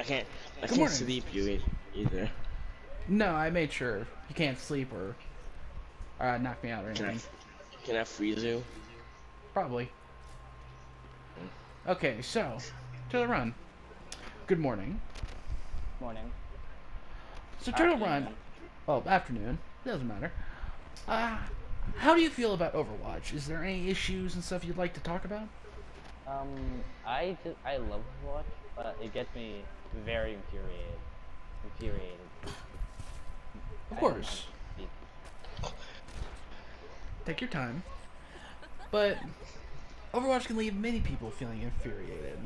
I Good can't morning. sleep you either. No, I made sure you can't sleep or knock me out or Can anything. I freeze you? Probably. Okay, so Turtle Run. Good morning. Morning. So Turtle Afternoon. Run. Well, afternoon. Doesn't matter. How do you feel about Overwatch? Is there any issues and stuff you'd like to talk about? I love Overwatch, but it gets me very infuriated. Of I don't know how course. to speak. Take your time. But Overwatch can leave many people feeling infuriated.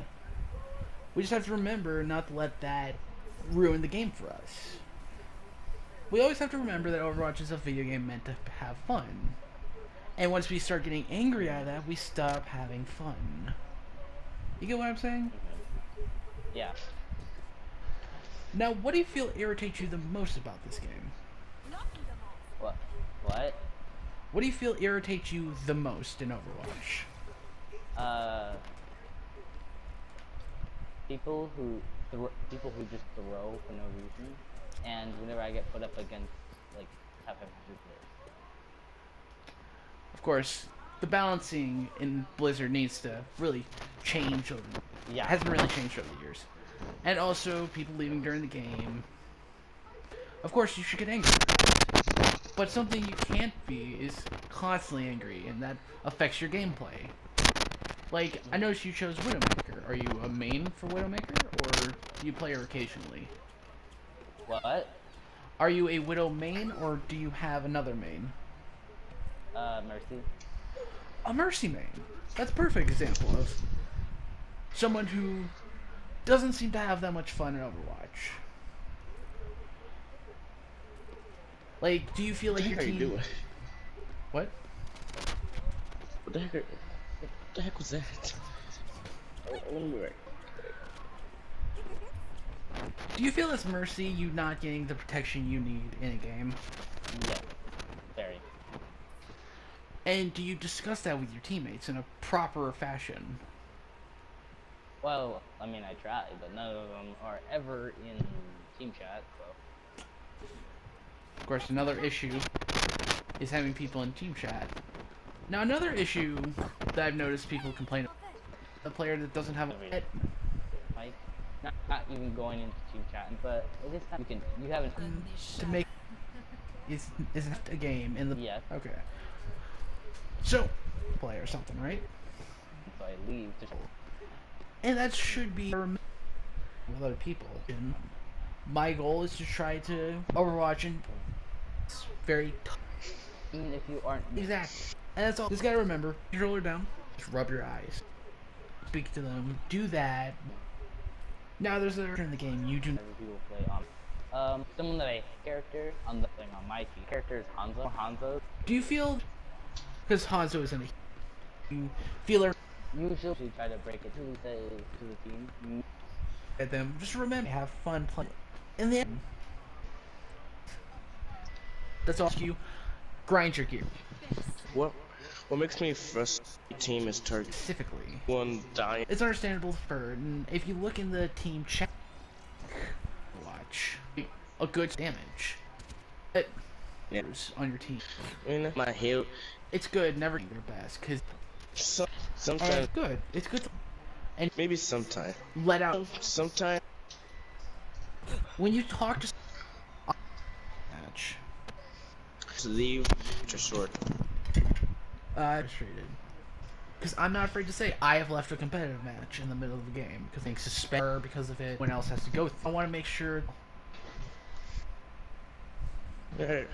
We just have to remember not to let that ruin the game for us. We always have to remember that Overwatch is a video game meant to have fun. And once we start getting angry at that, we stop having fun. You get what I'm saying? Yeah. Now, what do you feel irritates you the most about this game? What? What? What do you feel irritates you the most in Overwatch? People who just throw for no reason, and whenever I get put up against like top 500 players. Of course, the balancing in Blizzard needs to really change over. Yeah. Hasn't really changed over the years. And also, people leaving during the game. Of course, you should get angry. But something you can't be is constantly angry, and that affects your gameplay. Like, I noticed you chose Widowmaker. Are you a main for Widowmaker, or do you play her occasionally? What? Are you a Widow main, or do you have another main? Mercy. A Mercy main. That's a perfect example of someone who doesn't seem to have that much fun in Overwatch. Like, do you feel like your What team... are you doing? What? What the heck was that? Let me right. Do you feel it's Mercy you not getting the protection you need in a game? Yeah. Very. And do you discuss that with your teammates in a proper fashion? Well, I mean, I try, but none of them are ever in team chat, so. Of course, another issue is having people in team chat. Now, another issue that I've noticed people complain about, a player that doesn't have a... Like, not even going into team chat, but it is time you haven't. to make isn't a game in the Yes. Okay. So play or something, right? So I leave to. And that should be with other people. And my goal is to try to Overwatch and it's very Even if you aren't. exactly. And that's all. Just gotta remember, controller down, just rub your eyes, speak to them, do that. Now there's a in the game you do. Every people play on. Someone that I character on the thing on my team. Character is Hanzo. Do you feel because Hanzo isn't a you feel her Usually try to break it to the team. at them? Just remember, have fun playing. In the end, that's all you grind your gear. What makes me frustrated? Team is target Specifically, one dying. it's understandable for, and if you look in the team chat, watch a good damage. Yeah. On your team, I mean, my heel. it's good. Never do their best, cause Sometimes it's good. It's good. And maybe sometime. let out Sometimes when you talk to match. leave to short. Frustrated. Because I'm not afraid to say I have left a competitive match in the middle of the game because things suspend because of it. When else has to go. I want to make sure. Alright.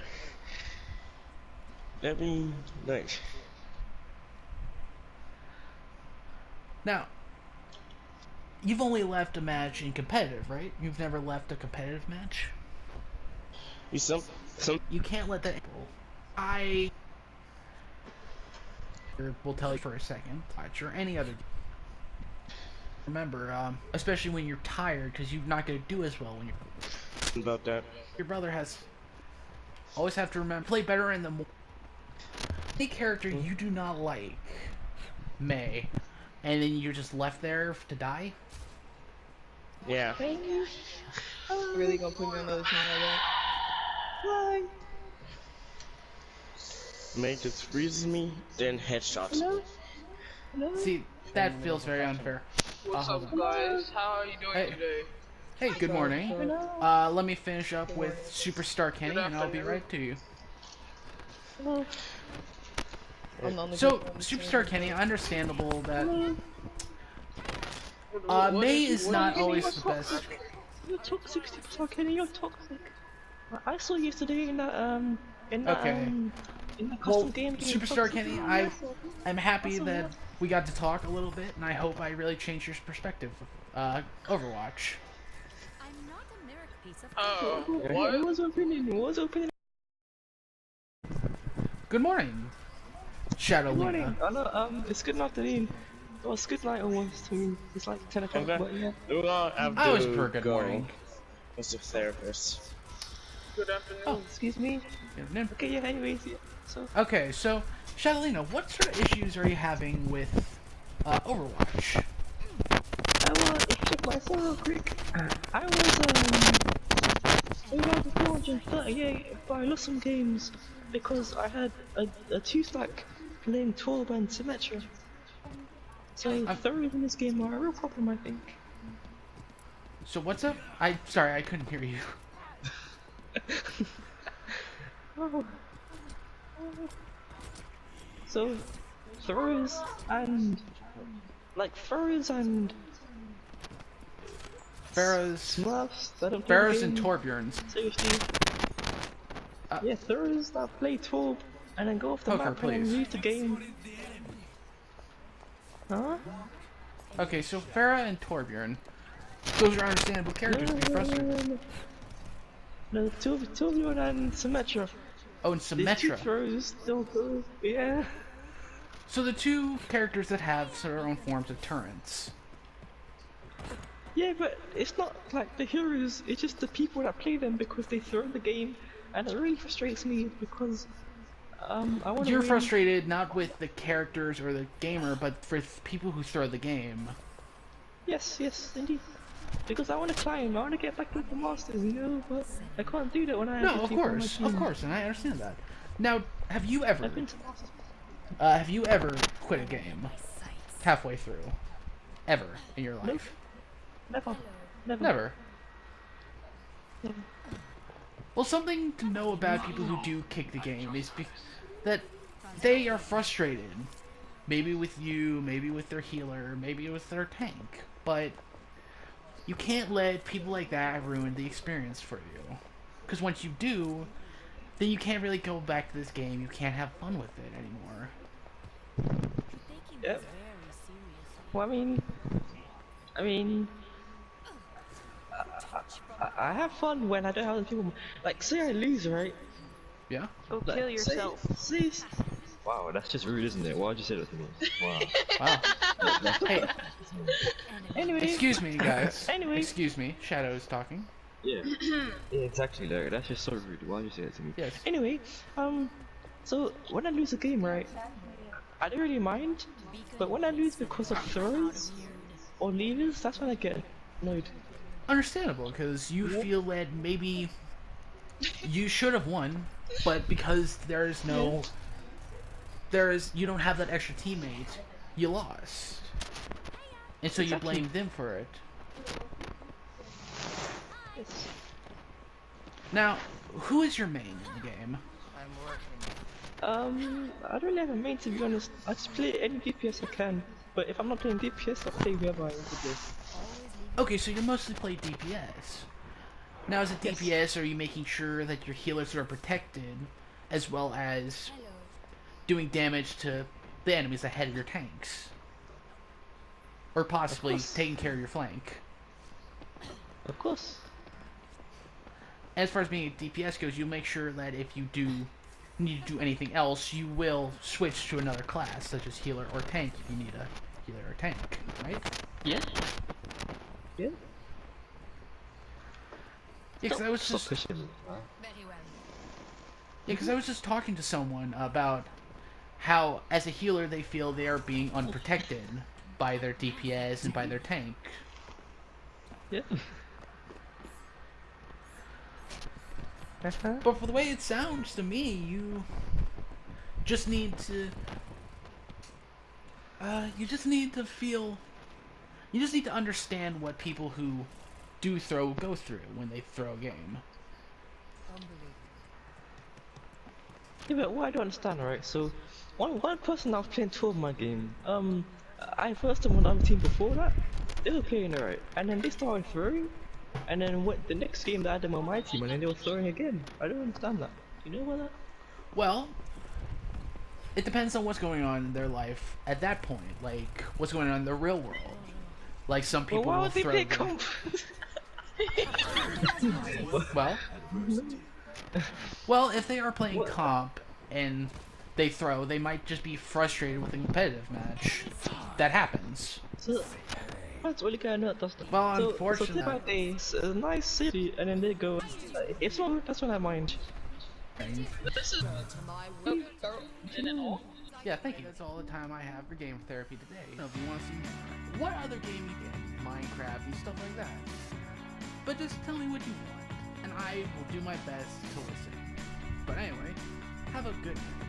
That'd be nice. Now, you've only left a match in competitive, right? You've never left a competitive match. You You can't let that. I will tell you for a second. Watch or any other. Remember, especially when you're tired, because you're not going to do as well when you're. about that. Your brother has. Always have to remember play better in the. Any character you do not like, May, and then you're just left there to die. Yeah. Really gonna put me on another team like that? Why? Mate just freezes me, then headshot. Hello? Hello? See, that feels very unfair. What's Hold up, on. guys? How are you doing Hey. today? Hey, good morning. Hello? Let me finish up with SuperStarJohnny, and I'll be right to you. Hello? I'm the only So, person on the SuperStarJohnny, understandable that team. May is not always the best. Toxic. You're toxic, Superstar Kenny. You're toxic. I saw you yesterday in that Okay. in that Well, custom game. SuperStarJohnny, I'm happy that we got to talk a little bit, and I hope I really changed your perspective of Overwatch. I'm not a lyric piece of What was opening? What was opening? Good morning, Shadowlina. Good morning. I know. It's good afternoon. Well, it's good night almost. I mean, it's like 10 o'clock. Okay. But yeah. I was per good morning. What's the therapist? Good afternoon. Oh. Excuse me. Good afternoon. Okay. Yeah. Anyways. Yeah. So. Okay, so Shadowlina, what sort of issues are you having with Overwatch? Check my phone real quick. I was 438, but I lost some games because I had a 2-stack playing 12 and Symmetra. So throws in this game are a real problem, I think. So what's up? Sorry, I couldn't hear you. Oh. So throws and Pharaohs, Smurfs that don't play the Pharaohs and game. Torbjorns. Seriously. Yeah, throws that play 12 and then go off the Okay, map and then please. leave the game. Huh? Okay, so Farah and Torbjorn, those are understandable characters to be frustrated. No, Torbjorn and Symmetra. Oh, and These two Symmetra. throws still go. Yeah. So the two characters that have their own forms of turrets. Yeah, but it's not like the heroes, it's just the people that play them because they throw the game, and it really frustrates me because I want to You're win. frustrated not with the characters or the gamer, but for people who throw the game. Yes, indeed. Because I want to climb, I want to get back into Masters, you know, but I can't do that when I have No, of people on my course, team. of course, and I understand that. Now, have you ever I've been to Masters. quit a game halfway through? Ever in your life? Never. Never. Well, something to know about people who do kick the game is that they are frustrated. Maybe with you, maybe with their healer, maybe with their tank. But you can't let people like that ruin the experience for you. Because once you do, then you can't really go back to this game. You can't have fun with it anymore. Yep. Well, I mean, I have fun when I don't have other people. Like, say I lose, right? Yeah? Go Like, kill yourself. Say, Wow, that's just rude, isn't it? Why'd you say that to me? Wow. Wow. Hey, anyway. excuse me, guys. Anyway. Excuse me. Shadow is talking. Yeah. Yeah, exactly, Larry. That's just so rude. Why'd you say that to me? Yes. Anyway, so when I lose a game, right, I don't really mind, but when I lose because of throws or levers, that's when I get annoyed. Understandable, because you feel that maybe you should have won, but because you don't have that extra teammate, you lost. And so Exactly. you blame them for it. Yes. Now, who is your main in the game? I don't really have a main, to be honest. I just play any DPS I can, but if I'm not playing DPS, I play whoever I want to play. Okay, so you mostly play DPS. Now, as a DPS, are you making sure that your healers are protected, as well as doing damage to the enemies ahead of your tanks? Or possibly taking care of your flank? Of course. As far as being a DPS goes, you make sure that if you do need to do anything else, you will switch to another class, such as healer or tank, if you need a healer or tank, right? Yeah. Yeah. Yeah, because I was Stop just pushing me. I was just talking to someone about how, as a healer, they feel they are being unprotected by their DPS and by their tank. Yeah. But for the way it sounds to me, you just need to. You just need to feel. You just need to understand what people who do throw go through when they throw a game. Yeah, but what I don't understand, right? So, one person that was playing 12 my game, I first them on the other team before that, they were playing alright, and then they started throwing, and then the next game they had them on my team, and then they were throwing again. I don't understand that. You know about that? Well, it depends on what's going on in their life at that point. Like, what's going on in the real world. Like, some people Well, why will would they throw play their- comp? Well, if they are playing comp and they throw, they might just be frustrated with a competitive match. That happens. So, that's really kind of does that. Well, So unfortunately, about a nice city, and then they go. It's not. That's what I mind. This is yeah, thank you. That's all the time I have for game therapy today. So if you want to see what other game you get, Minecraft and stuff like that, but just tell me what you want, and I will do my best to listen. But anyway, have a good night.